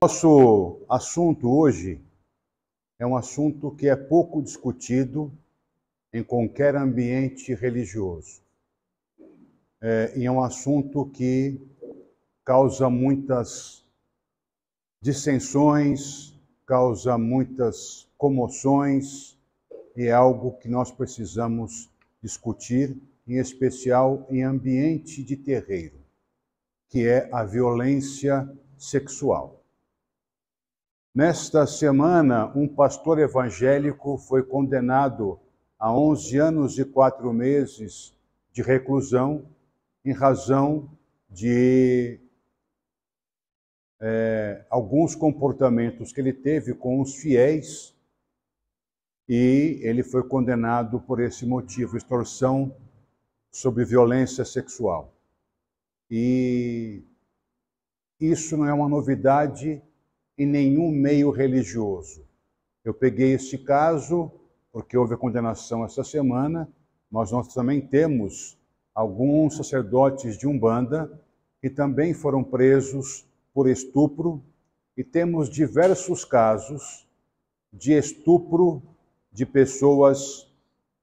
Nosso assunto hoje é um assunto que é pouco discutido em qualquer ambiente religioso. E é um assunto que causa muitas dissensões, causa muitas comoções, e é algo que nós precisamos discutir, em especial em ambiente de terreiro, que é a violência sexual. Nesta semana, um pastor evangélico foi condenado a 11 anos e 4 meses de reclusão em razão de alguns comportamentos que ele teve com os fiéis, e ele foi condenado por esse motivo, extorsão sobre violência sexual. E isso não é uma novidade em nenhum meio religioso. Eu peguei este caso porque houve a condenação essa semana, mas nós também temos alguns sacerdotes de Umbanda que também foram presos por estupro, e temos diversos casos de estupro de pessoas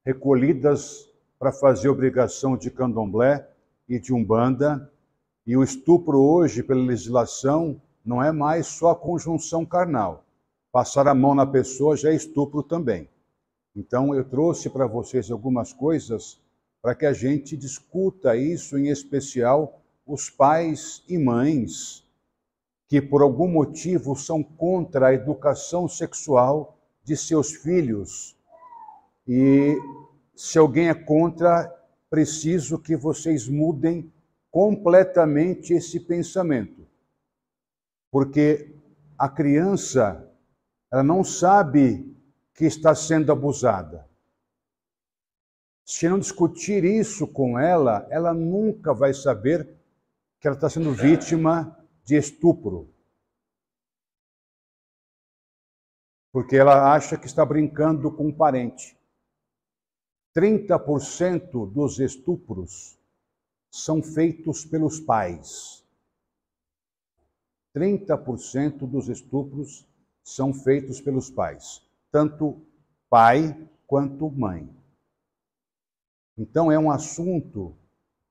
recolhidas para fazer obrigação de candomblé e de Umbanda. E o estupro hoje, pela legislação, não é mais só a conjunção carnal. Passar a mão na pessoa já é estupro também. Então eu trouxe para vocês algumas coisas para que a gente discuta isso, em especial os pais e mães que por algum motivo são contra a educação sexual de seus filhos. E se alguém é contra, preciso que vocês mudem completamente esse pensamento. Porque a criança, ela não sabe que está sendo abusada. Se não discutir isso com ela, ela nunca vai saber que ela está sendo vítima de estupro. Porque ela acha que está brincando com um parente. 30% dos estupros são feitos pelos pais. 30% dos estupros são feitos pelos pais, tanto pai quanto mãe. Então é um assunto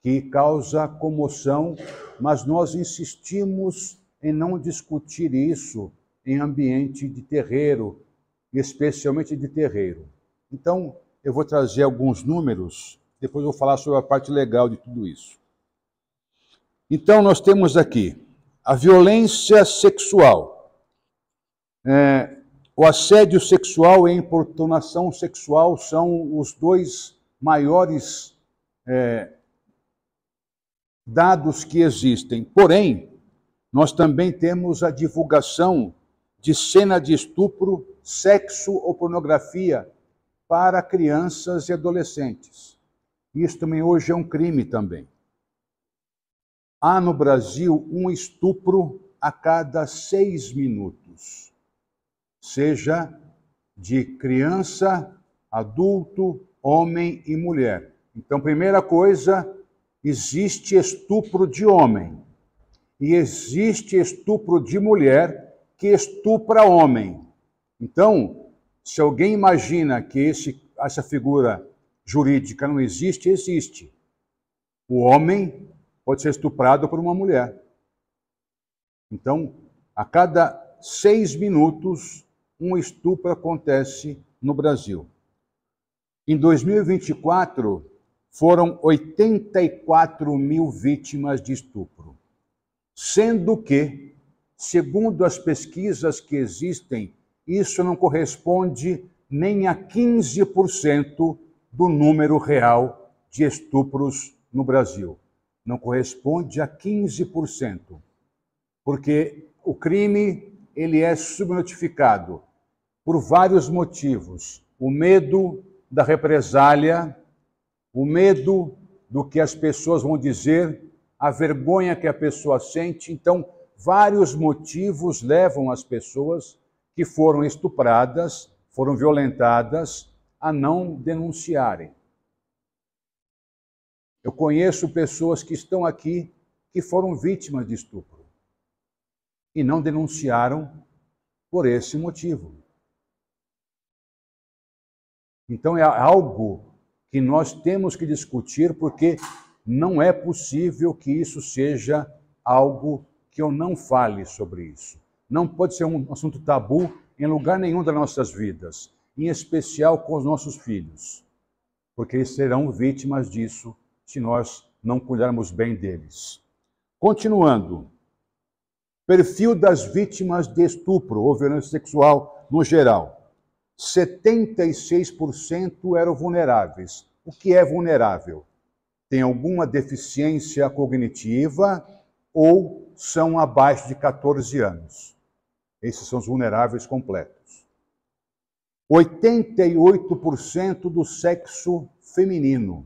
que causa comoção, mas nós insistimos em não discutir isso em ambiente de terreiro, especialmente de terreiro. Então eu vou trazer alguns números, depois eu vou falar sobre a parte legal de tudo isso. Então nós temos aqui a violência sexual, o assédio sexual e a importunação sexual são os dois maiores dados que existem. Porém, nós também temos a divulgação de cena de estupro, sexo ou pornografia para crianças e adolescentes. Isso também hoje é um crime também. Há no Brasil um estupro a cada 6 minutos, seja de criança, adulto, homem e mulher. Então, primeira coisa, existe estupro de homem e existe estupro de mulher que estupra homem. Então, se alguém imagina que essa figura jurídica não existe, existe. O homem pode ser estuprado por uma mulher. Então, a cada 6 minutos, um estupro acontece no Brasil. Em 2024, foram 84 mil vítimas de estupro. Sendo que, segundo as pesquisas que existem, isso não corresponde nem a 15% do número real de estupros no Brasil. Não corresponde a 15%, porque o crime ele é subnotificado por vários motivos. O medo da represália, o medo do que as pessoas vão dizer, a vergonha que a pessoa sente. Então, vários motivos levam as pessoas que foram estupradas, foram violentadas, a não denunciarem. Eu conheço pessoas que estão aqui que foram vítimas de estupro. e não denunciaram por esse motivo. Então é algo que nós temos que discutir, porque não é possível que isso seja algo que eu não fale sobre isso. Não pode ser um assunto tabu em lugar nenhum das nossas vidas, em especial com os nossos filhos, porque eles serão vítimas disso se nós não cuidarmos bem deles. Continuando, perfil das vítimas de estupro ou violência sexual no geral. 76% eram vulneráveis. O que é vulnerável? Tem alguma deficiência cognitiva ou são abaixo de 14 anos. Esses são os vulneráveis completos. 88% do sexo feminino.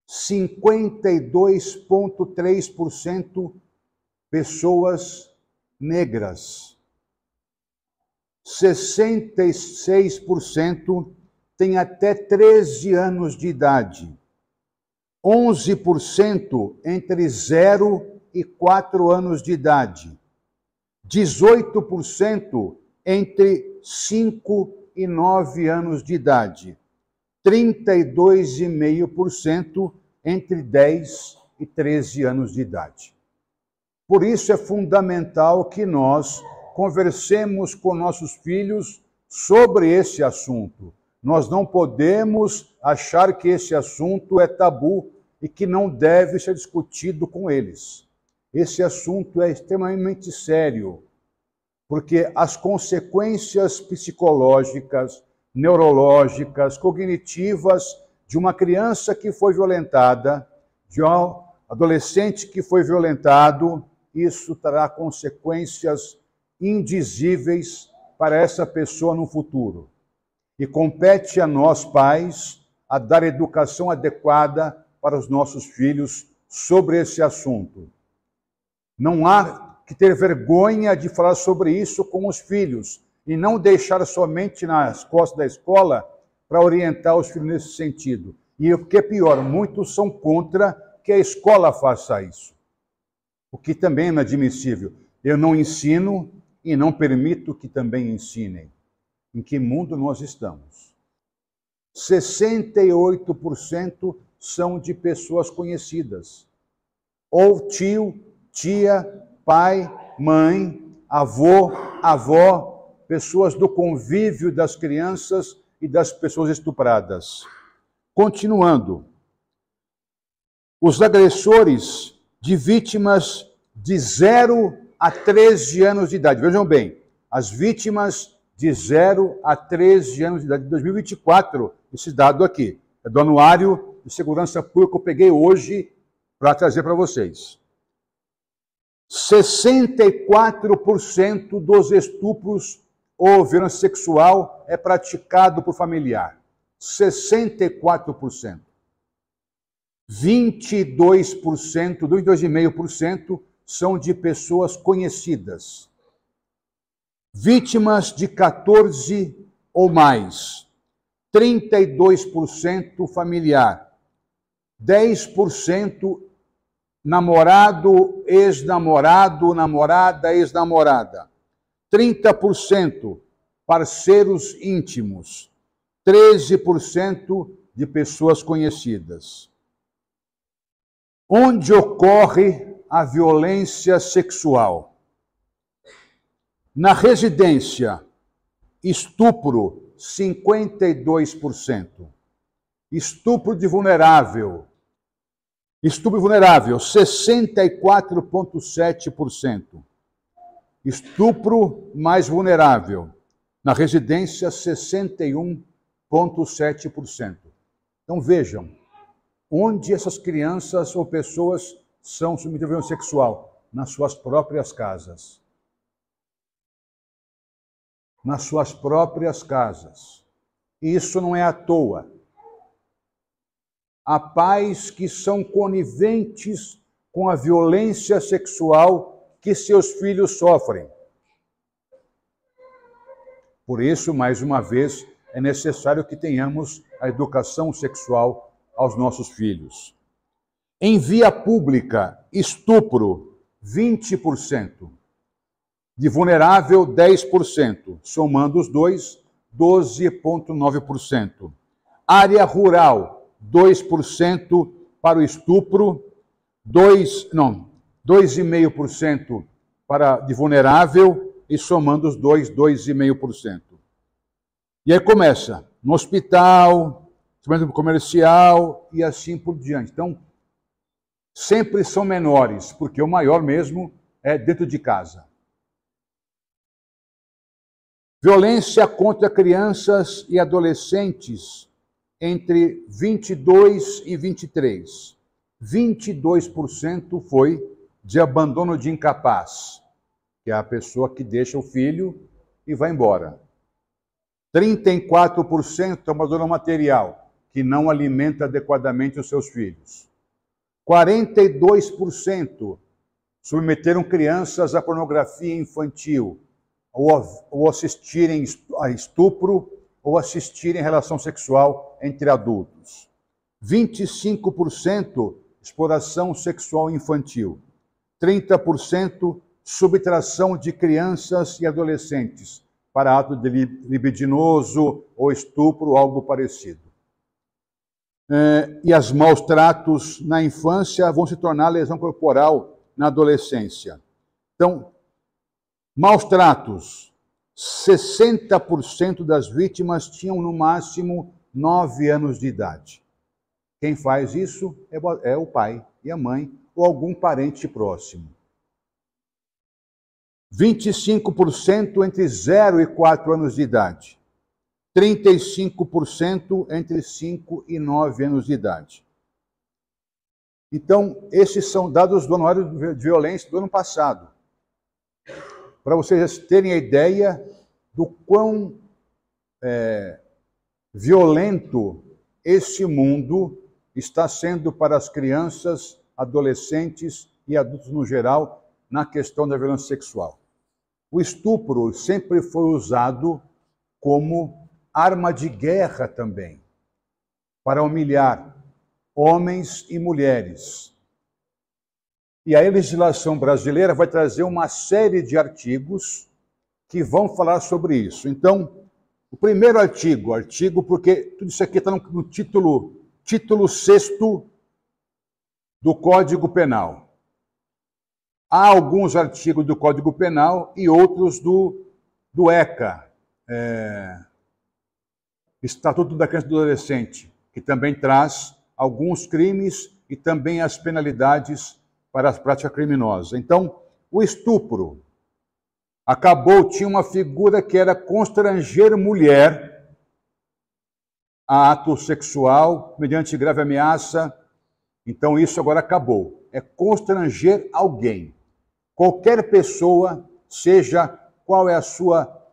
52,3% pessoas negras. 66% têm até 13 anos de idade. 11% entre 0 e 4 anos de idade. 18% entre 5 e 9 anos de idade. 32,5% entre 10 e 13 anos de idade. Por isso é fundamental que nós conversemos com nossos filhos sobre esse assunto. Nós não podemos achar que esse assunto é tabu e que não deve ser discutido com eles. Esse assunto é extremamente sério, porque as consequências psicológicas, neurológicas, cognitivas de uma criança que foi violentada, de um adolescente que foi violentado, isso trará consequências indizíveis para essa pessoa no futuro. E compete a nós, pais, a dar educação adequada para os nossos filhos sobre esse assunto. Não há que ter vergonha de falar sobre isso com os filhos e não deixar somente nas costas da escola para orientar os filhos nesse sentido. E o que é pior, muitos são contra que a escola faça isso, o que também é inadmissível. Eu não ensino e não permito que também ensinem. Em que mundo nós estamos? 68% são de pessoas conhecidas, ou tio, tia, pai, mãe, avô, avó, pessoas do convívio das crianças e das pessoas estupradas. Continuando, os agressores de vítimas de 0 a 13 anos de idade. Vejam bem, as vítimas de 0 a 13 anos de idade de 2024, esse dado aqui, é do Anuário de Segurança Pública que eu peguei hoje para trazer para vocês. 64% dos estupros ou violência sexual é praticado por familiar. 64%. 22%, 22,5% são de pessoas conhecidas. Vítimas de 14 ou mais. 32% familiar. 10% namorado, ex-namorado, namorada, ex-namorada. 30% parceiros íntimos. 13% de pessoas conhecidas. Onde ocorre a violência sexual? Na residência, estupro, 52%. Estupro de vulnerável. Estupro vulnerável, 64,7%. Estupro mais vulnerável. Na residência, 61,7%. Então vejam, onde essas crianças ou pessoas são submetidas à violência sexual? Nas suas próprias casas. Nas suas próprias casas. E isso não é à toa. Há pais que são coniventes com a violência sexual que seus filhos sofrem. Por isso, mais uma vez, é necessário que tenhamos a educação sexual aos nossos filhos. Em via pública, estupro, 20%. De vulnerável, 10%. Somando os dois, 12,9%. Área rural, 2% para o estupro, 2,5% para de vulnerável, e somando os dois, 2,5%. E aí começa no hospital, no comercial e assim por diante. Então, sempre são menores, porque o maior mesmo é dentro de casa. Violência contra crianças e adolescentes entre 22 e 23. 22% foi de abandono de incapaz, que é a pessoa que deixa o filho e vai embora. 34% abandono material, que não alimenta adequadamente os seus filhos. 42% submeteram crianças à pornografia infantil, ou assistirem a estupro, ou assistirem relação sexual entre adultos. 25% exploração sexual infantil. 30% subtração de crianças e adolescentes para ato libidinoso ou estupro ou algo parecido. E os maus tratos na infância vão se tornar lesão corporal na adolescência. Então, maus tratos, 60% das vítimas tinham no máximo 9 anos de idade. Quem faz isso é o pai e a mãe ou algum parente próximo. 25% entre 0 e 4 anos de idade. 35% entre 5 e 9 anos de idade. Então, esses são dados do Anuário de Violência do ano passado. Para vocês terem a ideia do quão violento esse mundo está sendo para as crianças, adolescentes e adultos no geral na questão da violência sexual. O estupro sempre foi usado como arma de guerra também, para humilhar homens e mulheres. E a legislação brasileira vai trazer uma série de artigos que vão falar sobre isso. Então, o primeiro artigo porque tudo isso aqui está no título 6º do Código Penal. Há alguns artigos do Código Penal e outros do ECA, Estatuto da Criança e do Adolescente, que também traz alguns crimes e também as penalidades para a prática criminosa. Então, o estupro tinha uma figura que era constranger mulher a ato sexual mediante grave ameaça. Então, isso agora acabou. É constranger alguém. Qualquer pessoa, seja qual é a sua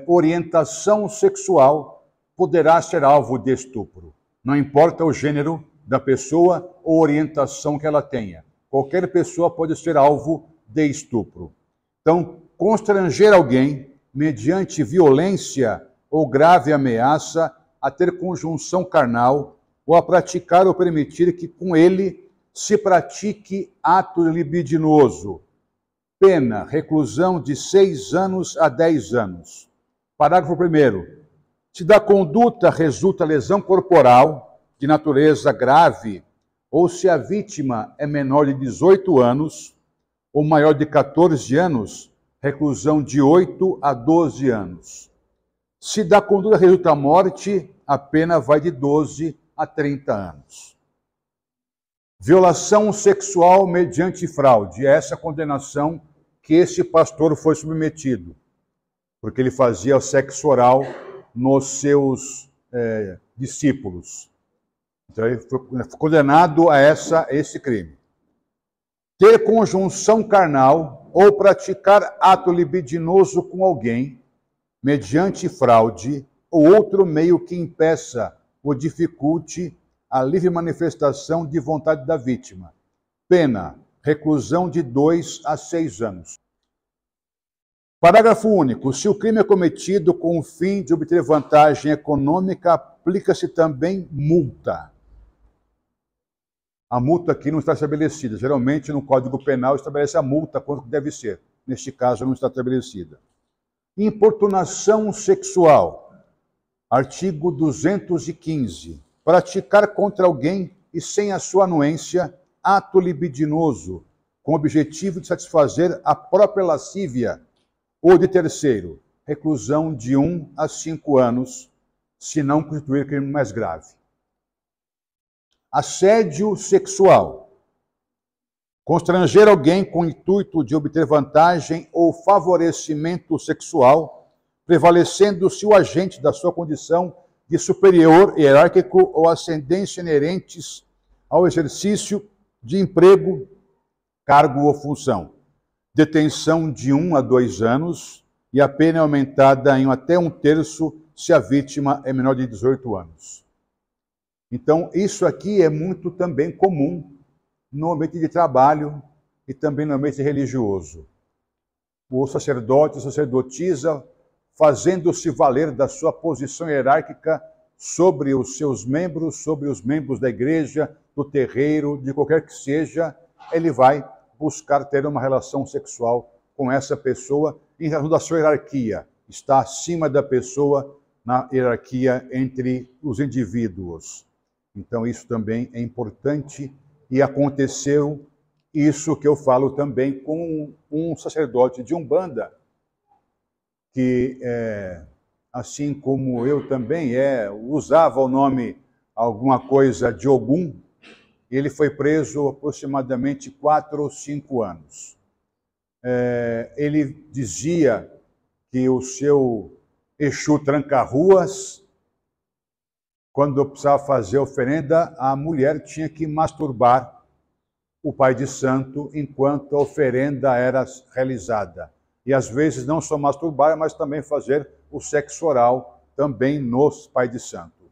orientação sexual, poderá ser alvo de estupro. Não importa o gênero da pessoa ou orientação que ela tenha. Qualquer pessoa pode ser alvo de estupro. Então, constranger alguém mediante violência ou grave ameaça a ter conjunção carnal ou a praticar ou permitir que com ele se pratique ato libidinoso. Pena, reclusão de 6 anos a 10 anos. Parágrafo 1º. Se da conduta resulta lesão corporal de natureza grave, ou se a vítima é menor de 18 anos ou maior de 14 anos, reclusão de 8 a 12 anos. Se da conduta resulta morte, a pena vai de 12 a 30 anos. Violação sexual mediante fraude. Essa é a condenação que esse pastor foi submetido, porque ele fazia o sexo oral nos seus discípulos. Então ele foi condenado a esse crime. Ter conjunção carnal ou praticar ato libidinoso com alguém, mediante fraude ou outro meio que impeça ou dificulte a livre manifestação de vontade da vítima. Pena, reclusão de 2 a 6 anos. Parágrafo único. Se o crime é cometido com o fim de obter vantagem econômica, aplica-se também multa. A multa aqui não está estabelecida. Geralmente, no Código Penal, estabelece a multa quanto deve ser. neste caso não está estabelecida. Importunação sexual. Artigo 215. Praticar contra alguém e sem a sua anuência ato libidinoso, com o objetivo de satisfazer a própria lascívia ou de terceiro, reclusão de 1 a 5 anos, se não constituir crime mais grave. Assédio sexual. Constranger alguém com o intuito de obter vantagem ou favorecimento sexual, prevalecendo-se o agente da sua condição de superior hierárquico ou ascendência inerentes ao exercício de emprego, cargo ou função. Detenção de 1 a 2 anos e a pena é aumentada em até 1/3 se a vítima é menor de 18 anos. Então, isso aqui é muito também comum no ambiente de trabalho e também no ambiente religioso. O sacerdote, a sacerdotisa, fazendo-se valer da sua posição hierárquica sobre os seus membros, sobre os membros da igreja, do terreiro, de qualquer que seja, ele vai buscar ter uma relação sexual com essa pessoa em razão da sua hierarquia. Está acima da pessoa na hierarquia entre os indivíduos. Então, isso também é importante e aconteceu isso que eu falo também com um sacerdote de Umbanda, que, assim como eu também, usava o nome alguma coisa de Ogum. Ele foi preso aproximadamente 4 ou 5 anos. Ele dizia que o seu Exu tranca-ruas, quando precisava fazer oferenda, a mulher tinha que masturbar o pai de santo enquanto a oferenda era realizada. E às vezes não só masturbar, mas também fazer o sexo oral também nos pai de santo.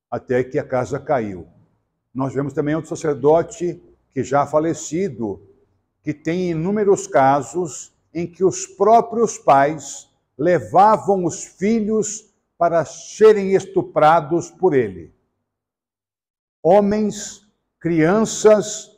Até que a casa caiu. Nós vemos também outro sacerdote que já falecido, que tem inúmeros casos em que os próprios pais levavam os filhos para serem estuprados por ele. Homens, crianças,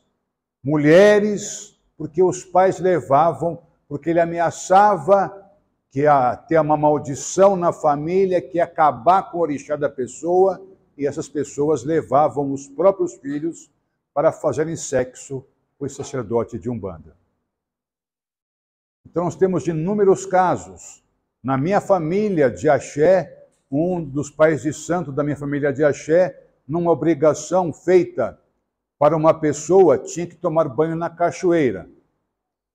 mulheres, porque os pais levavam, porque ele ameaçava que ia ter uma maldição na família, que ia acabar com o orixá da pessoa, e essas pessoas levavam os próprios filhos para fazerem sexo com esse sacerdote de Umbanda. Então nós temos inúmeros casos. Na minha família de Axé, um dos pais de santo da minha família de Axé, numa obrigação feita para uma pessoa, tinha que tomar banho na cachoeira.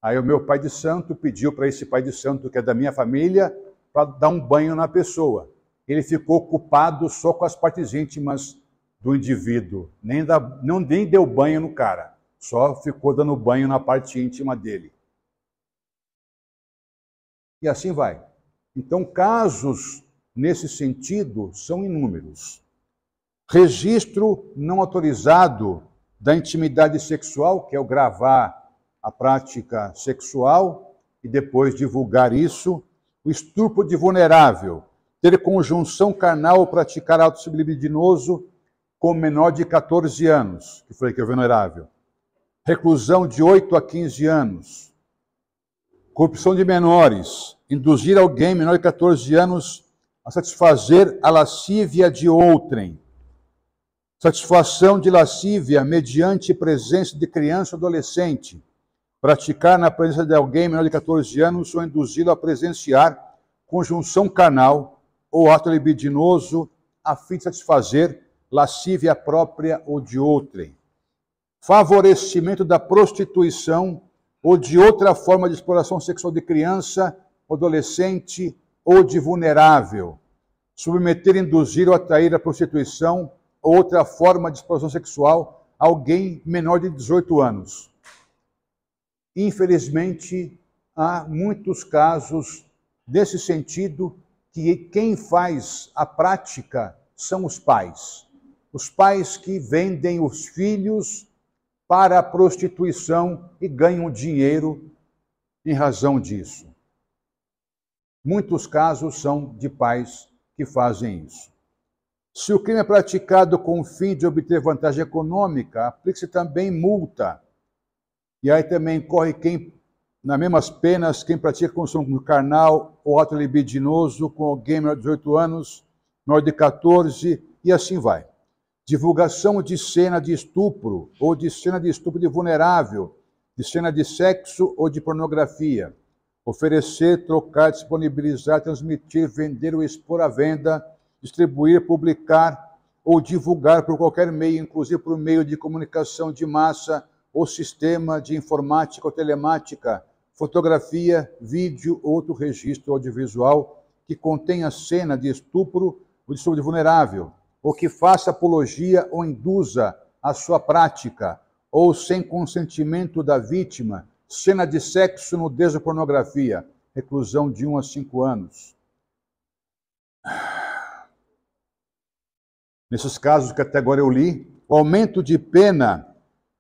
Aí o meu pai de santo pediu para esse pai de santo, que é da minha família, para dar um banho na pessoa. Ele ficou ocupado só com as partes íntimas do indivíduo. Nem deu banho no cara, só ficou dando banho na parte íntima dele. E assim vai. Então, casos nesse sentido são inúmeros. Registro não autorizado da intimidade sexual, que é o gravar a prática sexual e depois divulgar isso. O estupro de vulnerável, ter conjunção carnal ou praticar ato libidinoso com menor de 14 anos, que foi que é vulnerável. Reclusão de 8 a 15 anos. Corrupção de menores, induzir alguém menor de 14 anos a satisfazer a lascívia de outrem. Satisfação de lascívia mediante presença de criança ou adolescente. Praticar na presença de alguém menor de 14 anos ou induzi-lo a presenciar conjunção carnal ou ato libidinoso a fim de satisfazer lascívia própria ou de outrem. Favorecimento da prostituição ou de outra forma de exploração sexual de criança, adolescente ou de vulnerável. Submeter, induzir ou atrair à prostituição ou outra forma de exploração sexual a alguém menor de 18 anos. Infelizmente, há muitos casos desse sentido que quem faz a prática são os pais. Os pais que vendem os filhos para a prostituição e ganham dinheiro em razão disso. Muitos casos são de pais que fazem isso. Se o crime é praticado com o fim de obter vantagem econômica, aplica-se também multa. E aí também corre quem nas mesmas penas quem pratica consumo carnal ou ato libidinoso com alguém menor de 18 anos, menor de 14 e assim vai. Divulgação de cena de estupro ou de cena de estupro de vulnerável, de cena de sexo ou de pornografia. Oferecer, trocar, disponibilizar, transmitir, vender ou expor à venda, distribuir, publicar ou divulgar por qualquer meio, inclusive por meio de comunicação de massa ou sistema de informática ou telemática, fotografia, vídeo ou outro registro audiovisual que contenha cena de estupro ou de estupro de vulnerável, ou que faça apologia ou induza a sua prática, ou sem consentimento da vítima, cena de sexo, nudez ou pornografia, reclusão de 1 a 5 anos. Nesses casos que até agora eu li, o aumento de pena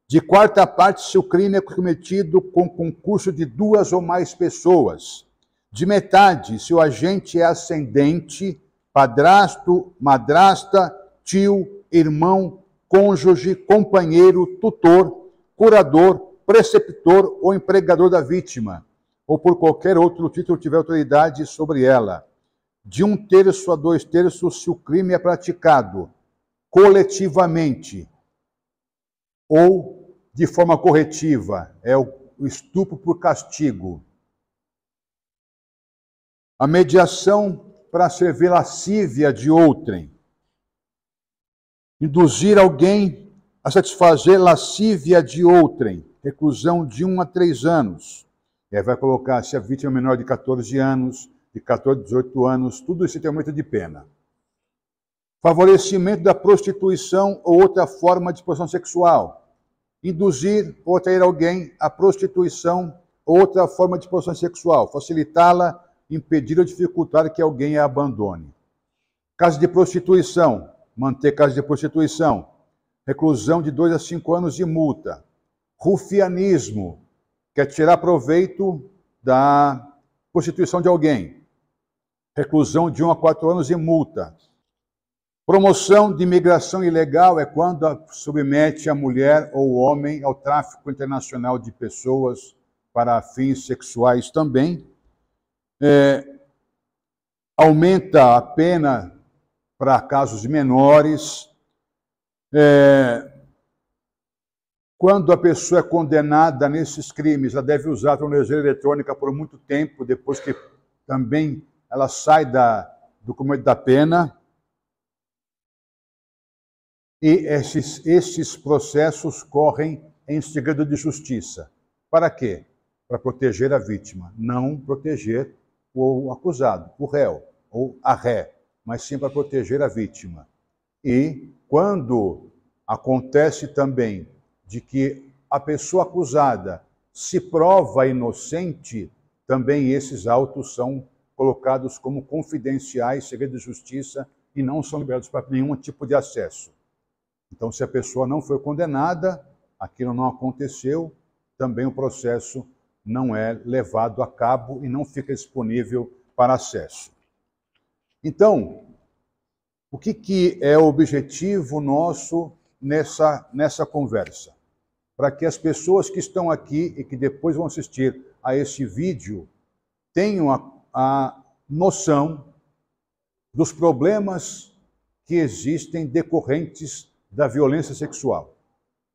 de 4ª parte se o crime é cometido com concurso de 2 ou mais pessoas, de metade se o agente é ascendente, padrasto, madrasta, tio, irmão, cônjuge, companheiro, tutor, curador, preceptor ou empregador da vítima, ou por qualquer outro título tiver autoridade sobre ela. De 1/3 a 2/3 se o crime é praticado coletivamente ou de forma corretiva, é o estupro por castigo. A mediação para servir lascívia de outrem. Induzir alguém a satisfazer lascívia de outrem, reclusão de 1 a 3 anos. E aí vai colocar se a vítima é menor de 14 anos, de 14 a 18 anos, tudo isso tem aumento de pena. Favorecimento da prostituição ou outra forma de exploração sexual. Induzir ou atrair alguém à prostituição ou outra forma de exploração sexual. Facilitá-la, impedir ou dificultar que alguém a abandone. Caso de prostituição. Manter casa de prostituição, reclusão de 2 a 5 anos de multa. Rufianismo, que é tirar proveito da prostituição de alguém, reclusão de 1 a 4 anos e multa. Promoção de imigração ilegal é quando submete a mulher ou o homem ao tráfico internacional de pessoas para fins sexuais também. Aumenta a pena para casos menores. Quando a pessoa é condenada nesses crimes, ela deve usar a tornozeleira eletrônica por muito tempo, depois que também ela sai do cumprimento da pena. E esses processos correm em segredo de justiça. Para quê? Para proteger a vítima, não proteger o acusado, o réu ou a ré, mas sim para proteger a vítima. E quando acontece também de que a pessoa acusada se prova inocente, também esses autos são colocados como confidenciais, segredo de justiça, e não são liberados para nenhum tipo de acesso. Então, se a pessoa não foi condenada, aquilo não aconteceu, também o processo não é levado a cabo e não fica disponível para acesso. Então, o que é o objetivo nosso nessa conversa? Para que as pessoas que estão aqui e que depois vão assistir a esse vídeo tenham a noção dos problemas que existem decorrentes da violência sexual.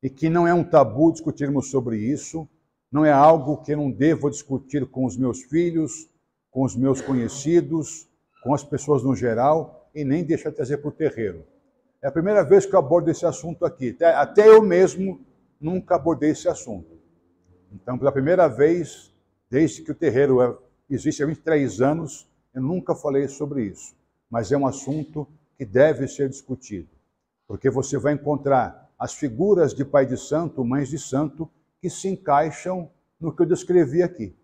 E que não é um tabu discutirmos sobre isso, não é algo que eu não devo discutir com os meus filhos, com os meus conhecidos, com as pessoas no geral, e nem deixar de trazer para o terreiro. É a primeira vez que eu abordo esse assunto aqui. Até eu mesmo nunca abordei esse assunto. Então, pela primeira vez, desde que o terreiro existe há 23 anos, eu nunca falei sobre isso. Mas é um assunto que deve ser discutido. Porque você vai encontrar as figuras de pai de santo, mães de santo, que se encaixam no que eu descrevi aqui.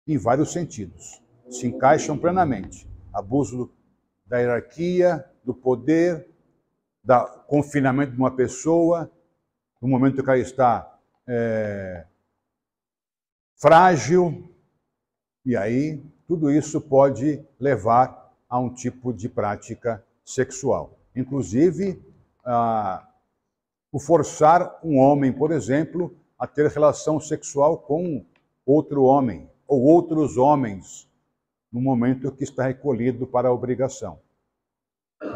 Em vários sentidos. Se encaixam plenamente. Abuso da hierarquia, do poder, do confinamento de uma pessoa, no momento que ela está frágil, e aí tudo isso pode levar a um tipo de prática sexual. Inclusive, o forçar um homem, por exemplo, a ter relação sexual com outro homem ou outros homens no momento que está recolhido para a obrigação.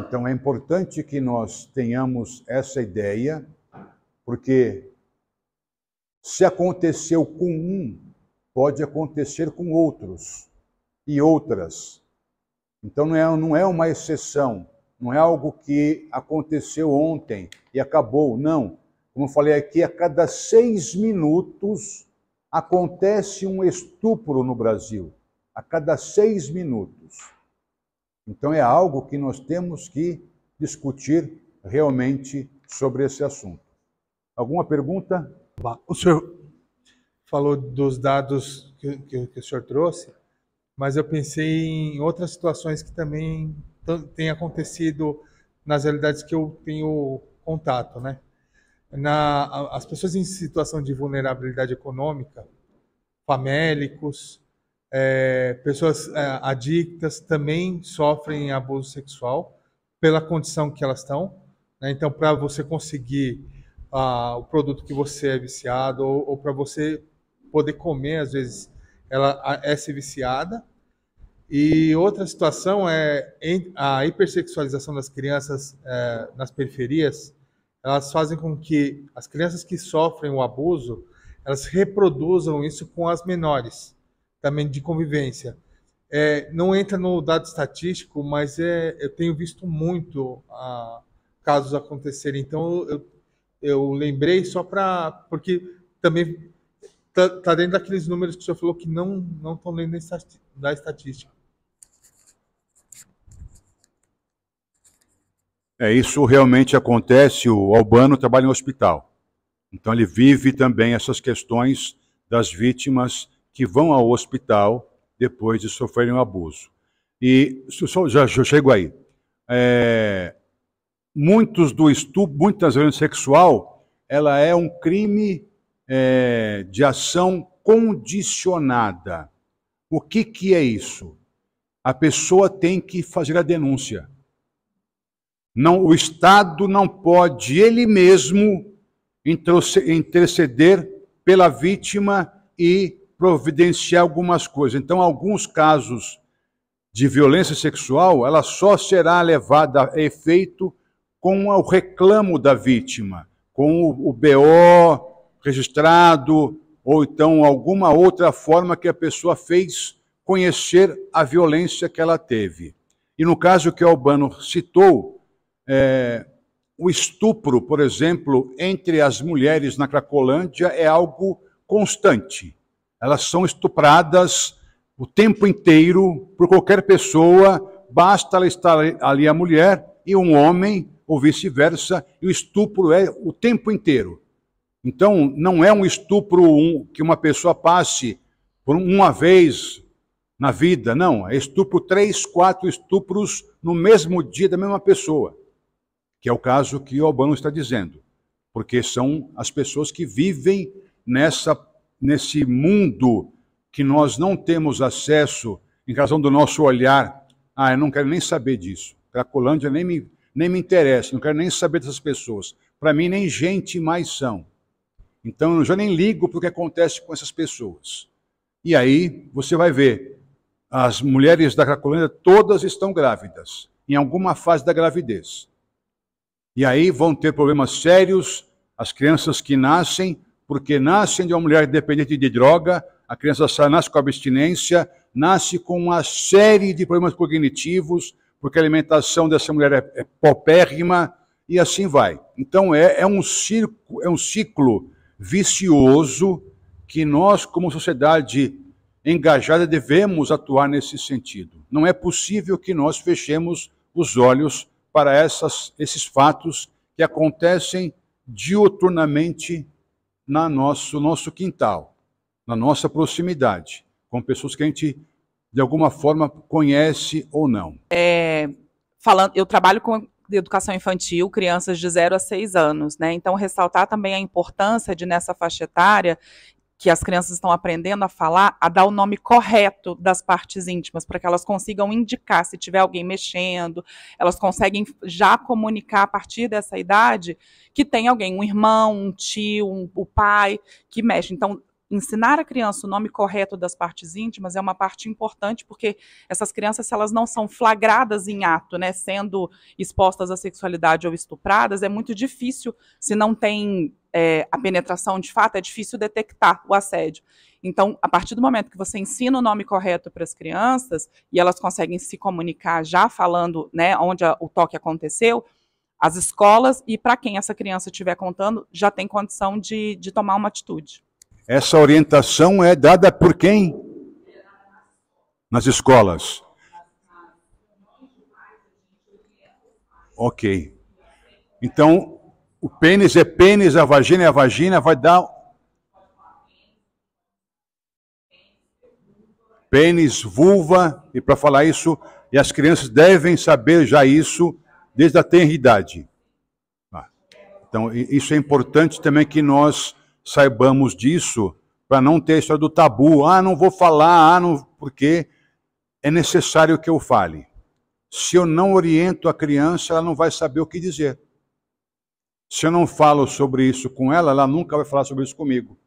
Então é importante que nós tenhamos essa ideia, porque se aconteceu com um, pode acontecer com outros e outras. Então não é uma exceção, não é algo que aconteceu ontem e acabou, não. Como eu falei aqui, a cada 6 minutos acontece um estupro no Brasil. A cada 6 minutos. Então é algo que nós temos que discutir realmente sobre esse assunto. Alguma pergunta? O senhor falou dos dados que o senhor trouxe, mas eu pensei em outras situações que também têm acontecido nas realidades que eu tenho contato, né? As pessoas em situação de vulnerabilidade econômica, famélicos, pessoas adictas também sofrem abuso sexual pela condição que elas estão, né? Então, para você conseguir o produto que você é viciado ou para você poder comer, às vezes, ela é ser viciada. E outra situação é a hipersexualização das crianças nas periferias. Elas fazem com que as crianças que sofrem o abuso, elas reproduzam isso com as menores, também de convivência. Não entra no dado estatístico, mas eu tenho visto muito casos acontecerem. Então, eu lembrei só porque também está dentro daqueles números que o senhor falou que não estão dentro da estatística. Isso realmente acontece. O Albano trabalha em hospital. Então ele vive também essas questões das vítimas que vão ao hospital depois de sofrerem um abuso. E já chego aí. Muitas violência sexual, ela é um crime de ação condicionada. O que é isso? A pessoa tem que fazer a denúncia. Não, o Estado não pode ele mesmo interceder pela vítima e providenciar algumas coisas. Então, alguns casos de violência sexual, ela só será levada a efeito com o reclamo da vítima, com o BO registrado, ou então alguma outra forma que a pessoa fez conhecer a violência que ela teve. E no caso que o Albano citou, o estupro, por exemplo, entre as mulheres na Cracolândia é algo constante. Elas são estupradas o tempo inteiro por qualquer pessoa, basta ela estar ali a mulher e um homem, ou vice-versa, e o estupro é o tempo inteiro. Então, não é um estupro que uma pessoa passe por uma vez na vida, não. É estupro, 3, 4 estupros no mesmo dia da mesma pessoa, que é o caso que o Albano está dizendo, porque são as pessoas que vivem nesse mundo que nós não temos acesso em razão do nosso olhar. Eu não quero nem saber disso. Cracolândia nem me interessa, não quero nem saber dessas pessoas. Para mim, nem gente mais são. Então, eu já nem ligo para o que acontece com essas pessoas. E aí, você vai ver, as mulheres da Cracolândia todas estão grávidas, em alguma fase da gravidez. E aí vão ter problemas sérios, as crianças que nascem, porque nascem de uma mulher dependente de droga, a criança nasce com abstinência, nasce com uma série de problemas cognitivos, porque a alimentação dessa mulher é paupérrima, e assim vai. Então é um ciclo vicioso que nós, como sociedade engajada, devemos atuar nesse sentido. Não é possível que nós fechemos os olhos para esses fatos que acontecem diuturnamente no nosso quintal, na nossa proximidade, com pessoas que a gente, de alguma forma, conhece ou não. Eu trabalho com educação infantil, crianças de 0 a 6 anos, né? Então, ressaltar também a importância de, nessa faixa etária, que as crianças estão aprendendo a falar, a dar o nome correto das partes íntimas, para que elas consigam indicar se tiver alguém mexendo, elas conseguem já comunicar a partir dessa idade que tem alguém, um irmão, um tio, o pai, que mexe. Então, ensinar a criança o nome correto das partes íntimas é uma parte importante, porque essas crianças, se elas não são flagradas em ato, né, sendo expostas à sexualidade ou estupradas, é muito difícil, se não tem a penetração de fato, é difícil detectar o assédio. Então, a partir do momento que você ensina o nome correto para as crianças, e elas conseguem se comunicar já falando, né, onde o toque aconteceu, as escolas e para quem essa criança estiver contando, já tem condição de tomar uma atitude. Essa orientação é dada por quem? Nas escolas. Ok. Então, o pênis é pênis, a vagina é a vagina, vai dar... Pênis, vulva, e para falar isso, e as crianças devem saber já isso desde a tenra idade. Então, isso é importante também que nós saibamos disso, para não ter a história do tabu. Não vou falar, não, porque é necessário que eu fale. Se eu não oriento a criança, ela não vai saber o que dizer. Se eu não falo sobre isso com ela, ela nunca vai falar sobre isso comigo,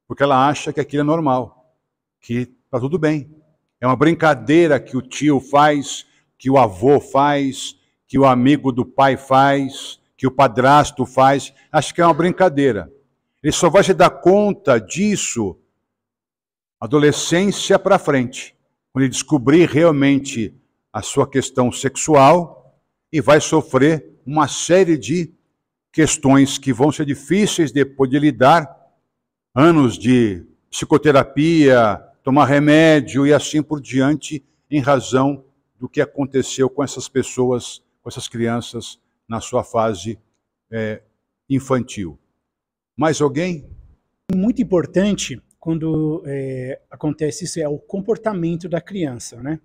porque ela acha que aquilo é normal, que está tudo bem. É uma brincadeira que o tio faz, que o avô faz, que o amigo do pai faz, que o padrasto faz. Acho que é uma brincadeira. Ele só vai se dar conta disso adolescência para frente, quando ele descobrir realmente a sua questão sexual e vai sofrer uma série de questões que vão ser difíceis depois de lidar, anos de psicoterapia, tomar remédio e assim por diante, em razão do que aconteceu com essas pessoas, com essas crianças na sua fase infantil. Mais alguém? Muito importante quando acontece isso é o comportamento da criança, né?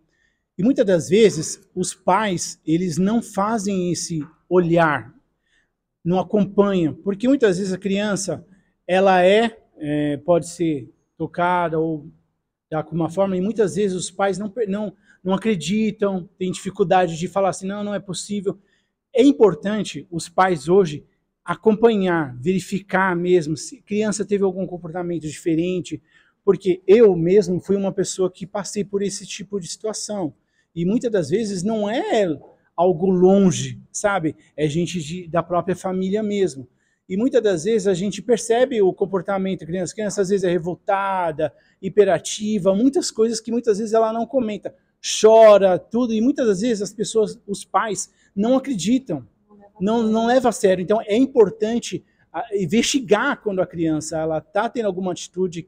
E muitas das vezes os pais, eles não fazem esse olhar, não acompanham, porque muitas vezes a criança, ela pode ser tocada ou de alguma forma, e muitas vezes os pais não acreditam, têm dificuldade de falar assim, não é possível. É importante os pais hoje acompanhar, verificar mesmo se a criança teve algum comportamento diferente, porque eu mesmo fui uma pessoa que passei por esse tipo de situação. E muitas das vezes não é algo longe, sabe? É gente da própria família mesmo. E muitas das vezes a gente percebe o comportamento da criança. A criança às vezes é revoltada, hiperativa, muitas coisas que muitas vezes ela não comenta. Chora, tudo. E muitas das vezes as pessoas, os pais, não acreditam. Não leva a sério. Então é importante investigar quando a criança está tendo alguma atitude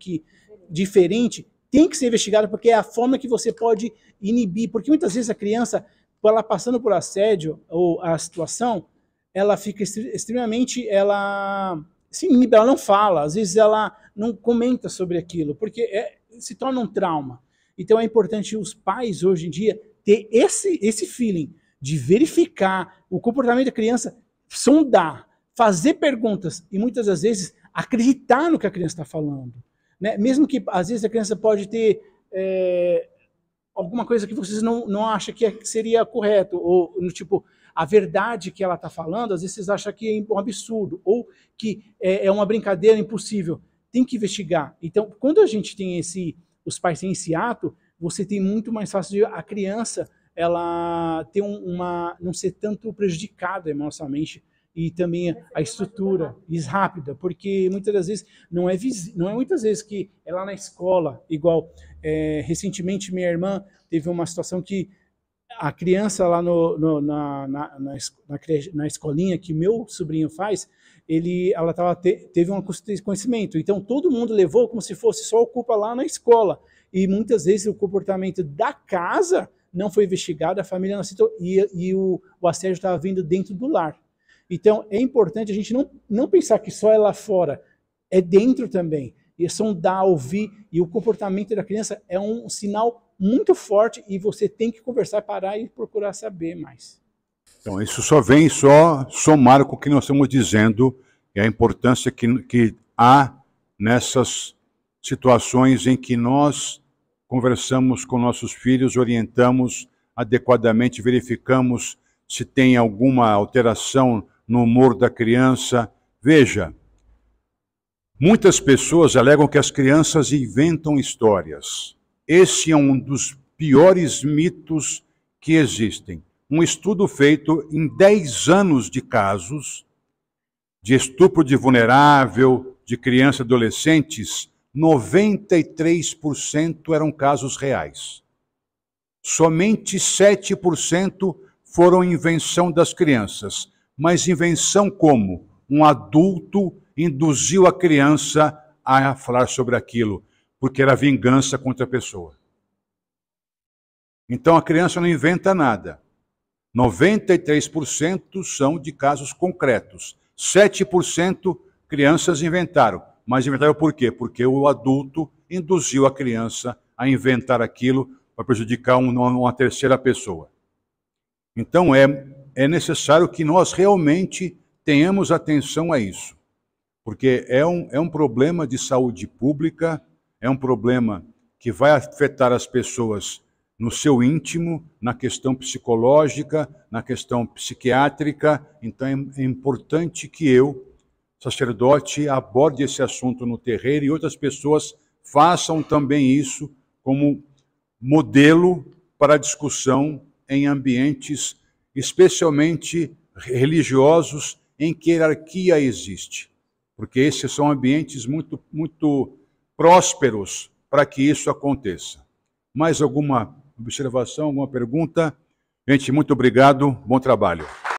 diferente, tem que ser investigada, porque é a forma que você pode inibir. Porque muitas vezes a criança, ela passando por assédio ou a situação, ela fica extremamente, ela se inibe, ela não fala, às vezes ela não comenta sobre aquilo, porque se torna um trauma. Então é importante os pais hoje em dia ter esse feeling de verificar o comportamento da criança, sondar, fazer perguntas e muitas das vezes acreditar no que a criança está falando. Né? Mesmo que às vezes a criança pode ter alguma coisa que vocês não acham que seria correto, ou no tipo, a verdade que ela está falando, às vezes vocês acham que é um absurdo, ou que é uma brincadeira impossível. Tem que investigar. Então, quando a gente tem os pais têm esse ato, você tem muito mais fácil de a criança ela ter não ser tanto prejudicada emocionalmente e também a estrutura rápida, porque muitas das vezes não é muitas vezes que é lá na escola, igual recentemente minha irmã teve uma situação que a criança lá na escolinha que meu sobrinho faz, ela teve um conhecimento, então todo mundo levou como se fosse só o culpa lá na escola, e muitas vezes o comportamento da casa não foi investigado, a família não aceitou, e o assédio estava vindo dentro do lar. Então é importante a gente não pensar que só é lá fora, é dentro também, e sondar, ouvir, e o comportamento da criança é um sinal muito forte e você tem que conversar, parar e procurar saber mais. Então, isso só vem somar com o que nós estamos dizendo e a importância que há nessas situações em que nós conversamos com nossos filhos, orientamos adequadamente, verificamos se tem alguma alteração no humor da criança. Veja, Muitas pessoas alegam que as crianças inventam histórias. Esse é um dos piores mitos que existem. Um estudo feito em 10 anos de casos de estupro de vulnerável, de crianças e adolescentes, 93% eram casos reais. Somente 7% foram invenção das crianças. Mas invenção como? Um adulto induziu a criança a falar sobre aquilo, porque era vingança contra a pessoa. Então a criança não inventa nada. 93% são de casos concretos. 7% crianças inventaram. Mas inventaram por quê? Porque o adulto induziu a criança a inventar aquilo para prejudicar uma terceira pessoa. Então é necessário que nós realmente tenhamos atenção a isso. Porque é um problema de saúde pública, é um problema que vai afetar as pessoas no seu íntimo, na questão psicológica, na questão psiquiátrica. Então é importante que eu, sacerdote, aborde esse assunto no terreiro e outras pessoas façam também isso como modelo para discussão em ambientes, especialmente religiosos, em que hierarquia existe. Porque esses são ambientes muito, muito prósperos para que isso aconteça. Mais alguma observação, alguma pergunta? Gente, muito obrigado, bom trabalho.